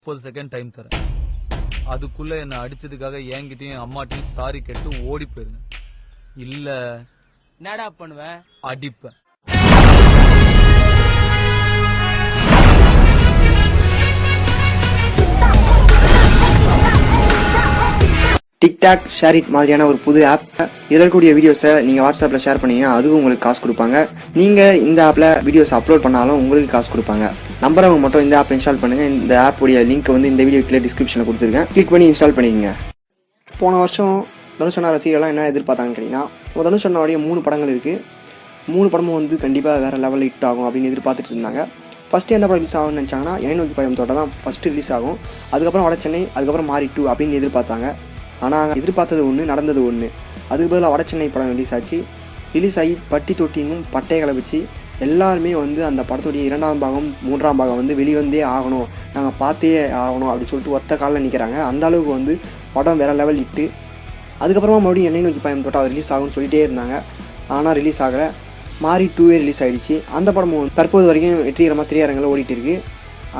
30 second time தரேன். அதுக்குள்ள என்ன அடிச்சதுக்காக என்கிட்டயும் அம்மாட்டையும் சாரி கேட்டு ஓடி போயிருங்க. இல்ல என்னடா பண்ணுவ? அடிப்பேன். டிக்டாக் ஷேர் இட் மாதிரியான ஒரு புது ஆப். இதற்குரிய வீடியோஸை நீங்கள் வாட்ஸ்அப்பில் ஷேர் பண்ணீங்கன்னா அதுவும் உங்களுக்கு காசு கொடுப்பாங்க. நீங்கள் இந்த ஆப்பில் வீடியோஸ் அப்லோட் பண்ணாலும் உங்களுக்கு காசு கொடுப்பாங்க. நம்புறவங்க மட்டும் இந்த ஆப் இன்ஸ்டால் பண்ணுங்கள். இந்த ஆப்புடைய லிங்க் வந்து இந்த வீடியோ கீழே டிஸ்கிரிப்ஷனில் கொடுத்துருக்கேன். கிளிக் பண்ணி இன்ஸ்டால் பண்ணிக்கங்க. போன வருஷம் தனுஷ் அண்ணா ரசிகர்கள்லாம் என்ன எதிர்பார்த்தாங்கன்னு கேட்டிங்கன்னா, தனுஷ் அண்ணாவுடைய 3 படங்கள் இருக்குது. 3 படமும் வந்து கண்டிப்பாக வேறு லெவலில் ஹிட் ஆகும் அப்படின்னு எதிர்பார்த்துட்டு இருந்தாங்க. ஃபஸ்ட்டு எந்த படம் ரிலீஸ் ஆகும்னு நினச்சாங்கன்னா என்னை நோக்கி பாயும் தோட்டா தான் ஃபஸ்ட்டு ரிலீஸ் ஆகும். அதுக்கப்புறம் வட சென்னை, அதுக்கப்புறம் மாரி 2 அப்படின்னு எதிர்பார்த்தாங்க. ஆனால் எதிர்பார்த்தது ஒன்று, நடந்தது ஒன்று. அதுக்கு பதிலாக வட சென்னை படம் ரிலீஸ் ஆச்சு. ரிலீஸ் ஆகி பட்டி தொட்டிங்கும் பட்டையை கிளப்பிச்சு எல்லாருமே வந்து அந்த படத்துடைய 2ஆம் பாகம் 3ஆம் பாகம் வந்து வெளிவந்தே ஆகணும், நாங்கள் பார்த்தே ஆகணும் அப்படின்னு சொல்லிட்டு ஒத்த காலில் நிற்கிறாங்க. அந்த அளவுக்கு வந்து படம் வேறு லெவல் ஹிட்டு. அதுக்கப்புறமா மறுபடியும் என்னை நோக்கி பாயும் தோட்டா ரிலீஸ் ஆகும்னு சொல்லிகிட்டே இருந்தாங்க. ஆனால் ரிலீஸ் ஆகலை. மாரி 2 ரிலீஸ் ஆகிடுச்சு. அந்த படமும் தற்போது வரைக்கும் வெற்றிகரமாக திரையரங்கில் ஓடிட்டு இருக்குது.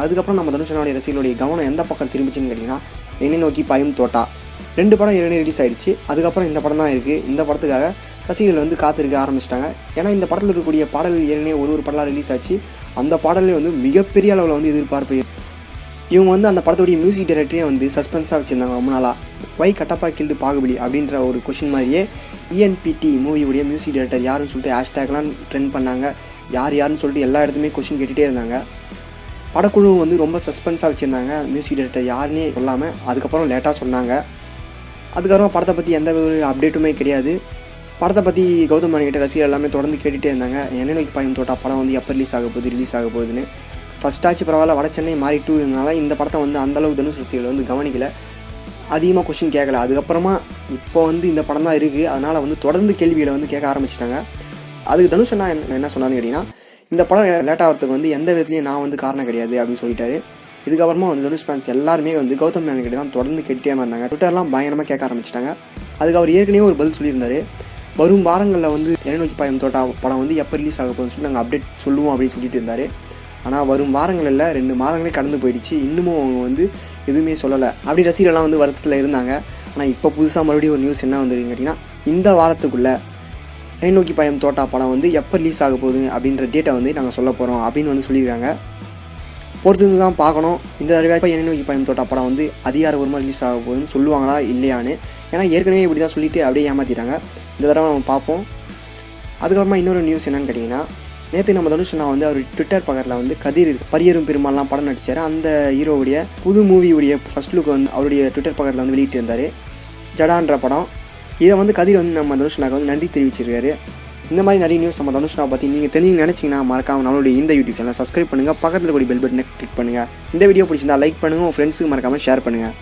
அதுக்கப்புறம் நம்ம தனுஷ் அண்ணாவுடைய ரசிகர்களுடைய கவனம் எந்த பக்கம் திரும்பிச்சுன்னு கேட்டிங்கன்னா, என்னை நோக்கி பாயும் தோட்டா 2 படம் ஏற்கனவே ரிலீஸ் ஆகிடுச்சு. அதுக்கப்புறம் இந்த படம் தான் இருக்குது. இந்த படத்துக்காக ரசிகர்கள் வந்து காத்திருக்க ஆரம்பிச்சிட்டாங்க. ஏன்னா இந்த படத்தில் இருக்கக்கூடிய பாடல்கள் ஏற்கனவே ஒரு பாடலாக ரிலீஸ் ஆச்சு. அந்த பாடலே வந்து மிகப்பெரிய அளவில் வந்து எதிர்பார்ப்பு. இவங்க வந்து அந்த படத்துடைய மியூசிக் டைரக்டரே வந்து சஸ்பென்ஸாக வச்சுருந்தாங்க ரொம்ப நாளாக. ஒய் கட்டப்பா கில்டு பாகுபலி அப்படின்ற ஒரு கொஷின் மாதிரியே இஎன்பிடி மூவியுடைய மியூசிக் டைரக்டர் யாருன்னு சொல்லிட்டு ஹேஷ்டேக்லாம் ட்ரெண்ட் பண்ணாங்க. யாருன்னு சொல்லிட்டு எல்லா இடத்துலையுமே கொஷின் கேட்டுகிட்டே இருந்தாங்க. படக்குழு வந்து ரொம்ப சஸ்பென்ஸாக வச்சுருந்தாங்க. மியூசிக் டைரக்டர் யாருன்னே சொல்லாமல் அதுக்கப்புறம் லேட்டாக சொன்னாங்க. அதுக்கப்புறம் படத்தை பற்றி எந்த ஒரு அப்டேட்டுமே கிடையாது. படத்தை பற்றி கௌதம் மேனன் கிட்ட ரசிகர் எல்லாமே தொடர்ந்து கேட்டுகிட்டே இருந்தாங்க. என்னை நோக்கி பாயும் தோட்டா படம் வந்து எப்போ ரிலீஸ் ஆக போகுதுன்னு. ஃபஸ்ட் ஆச்சு பரவாயில்ல, வட சென்னை மாரி 2 இருந்தாலும் இந்த படத்தை வந்து அந்தளவுக்கு தனுஷ் ரசிகர்கள் வந்து கவனிக்கலை, அதிகமாக கொஷின் கேட்கல. அதுக்கப்புறமா இப்போ வந்து இந்த படம் தான் இருக்குது, அதனால் வந்து தொடர்ந்து கேள்விகளை வந்து கேட்க ஆரம்பிச்சிட்டாங்க. அதுக்கு தனுஷ் அண்ணா என்ன சொன்னான்னு கேட்டிங்கன்னா, இந்த படம் லேட் ஆகிறதுக்கு வந்து எந்த விதத்துலையும் நான் வந்து காரணம் கிடையாது அப்படின்னு சொல்லிட்டாரு. இதுக்கப்புறமா வந்து தனுஷ் ஃபேன்ஸ் எல்லாருமே வந்து கௌதம் மேனன் கிட்ட தான் தொடர்ந்து கேட்டே இருந்தாங்க. ட்விட்டர்லாம் பயங்கரமாக கேட்க ஆரம்பிச்சிட்டாங்க. அதுக்கு அவர் ஏற்கனவே ஒரு பதில் சொல்லியிருந்தார். வரும் வாரங்களில் வந்து என்னை நோக்கி பாயும் தோட்டா படம் வந்து எப்போ ரிலீஸ் ஆக போகுதுன்னு சொல்லி நாங்கள் அப்டேட் சொல்லுவோம் அப்படின்னு சொல்லிட்டு இருந்தார். ஆனால் வரும் வாரங்களில் 2 மாதங்களே கடந்து போயிடுச்சு, இன்னமும் அவங்க வந்து எதுவுமே சொல்லலை. அப்படி ரசிகர்கள்லாம் வந்து வருத்தத்தில் இருந்தாங்க. ஆனால் இப்போ புதுசாக மறுபடியும் ஒரு நியூஸ் என்ன வந்துருக்குன்னு கேட்டிங்கன்னா, இந்த வாரத்துக்குள்ளே என்னை நோக்கி பாயும் தோட்டா படம் வந்து எப்போ ரிலீஸ் ஆக போகுது அப்படின்ற டேட்டை வந்து நாங்கள் சொல்ல போகிறோம் அப்படின்னு வந்து சொல்லியிருக்காங்க. பொறுத்து தான் பார்க்கணும். இந்த தடவை என்னை நோக்கி பாயும் தோட்டா படம் வந்து அதிகாரபூர்வமாக ரிலீஸ் ஆக போகுதுன்னு சொல்லுவாங்களா இல்லையான்னு. ஏன்னா ஏற்கனவே இப்படி தான் சொல்லிவிட்டு அப்படியே ஏமாற்றிட்டாங்க. இந்த தடவை நம்ம பார்ப்போம். அதுக்கப்புறமா இன்னொரு நியூஸ் என்னென்னு கேட்டிங்கன்னா, நேற்று நம்ம தனுஷ் அண்ணா வந்து அவர் ட்விட்டர் பக்கத்தில் வந்து கதிர் பரியரும் பெருமாள்லாம் படம் நடித்தார். அந்த ஹீரோவுடைய புது மூவியுடைய ஃபர்ஸ்ட் லுக் வந்து அவருடைய ட்விட்டர் பக்கத்தில் வந்து வெளியிட்டு இருந்தார், ஜடான்ற படம். இதை வந்து கதிர் வந்து நம்ம தனுஷ் அண்ணாவுக்கு வந்து நன்றி தெரிவிச்சிருக்காரு. இந்த மாதிரி நிறைய நியூஸ் நம்ம தனுஷ் அண்ணா பற்றி நீங்கள் தெரிஞ்சு நினச்சிங்கன்னா மறக்காமல் நம்மளுடைய இந்த யூடியூப் சேனலை சப்ஸ்கிரைப் பண்ணுங்கள். பக்கத்தில் கூடிய பெல் பட்டனை கிளிக் பண்ணுங்கள். இந்த வீடியோ பிடிச்சிருந்தா லைக் பண்ணுங்கள். உங்கள் ஃப்ரெண்ட்ஸுக்கு மறக்காமல் ஷேர் பண்ணுங்கள்.